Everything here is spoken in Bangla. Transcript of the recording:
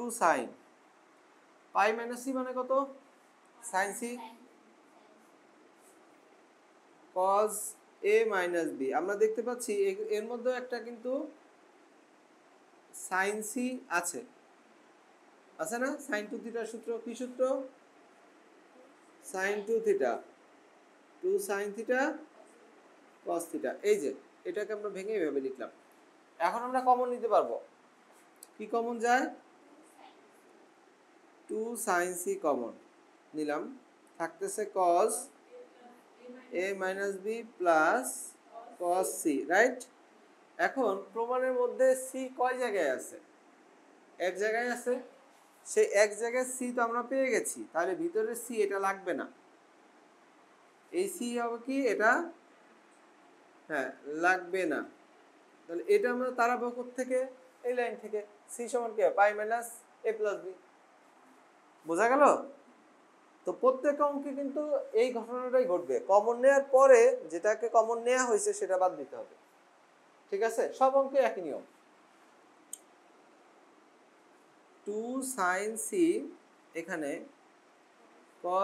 Two sine pi minus C মানে কত sine C cos A minus B. আমরা দেখতে পাচ্ছি এর মধ্যে একটা কিন্তু সাইন সি আছে আছে না? সাইন টু থিটার সূত্র কি সূত্র? Sine two theta two sine theta cos theta. এই যে এটাকে আমরা ভেঙে এভাবে লিখলাম। এখন আমরা কমন নিতে পারবো। কি কমন যায়? টু সাইন সি কমন নিলাম, থাকতেছে cos A minus B plus cos C, right? এখন প্রমাণের মধ্যে সি কয় জায়গায় আছে? এক জায়গায় আছে। সেই এক জায়গায় সি তো আমরা পেয়ে গেছি, তাহলে ভিতরে সি এটা লাগবে না। এই সি হবে কি এটা? হ্যাঁ, লাগবে না। তাহলে এটা আমরা তাড়াবো থেকে এই লাইন থেকে। সি সমান কি হয়? পাই মাইনাস এ প্লাস বি। বোঝা গেল? তো প্রত্যেক অঙ্কে কিন্তু এই ঘটনাটাই ঘটবে। কমন নেওয়ার পরে যেটাকে কমন নেওয়া হয়েছে সেটা বাদ দিতে হবে। ঠিক আছে? সব অঙ্কে একই নিয়ম। টু সাইন সি এখানে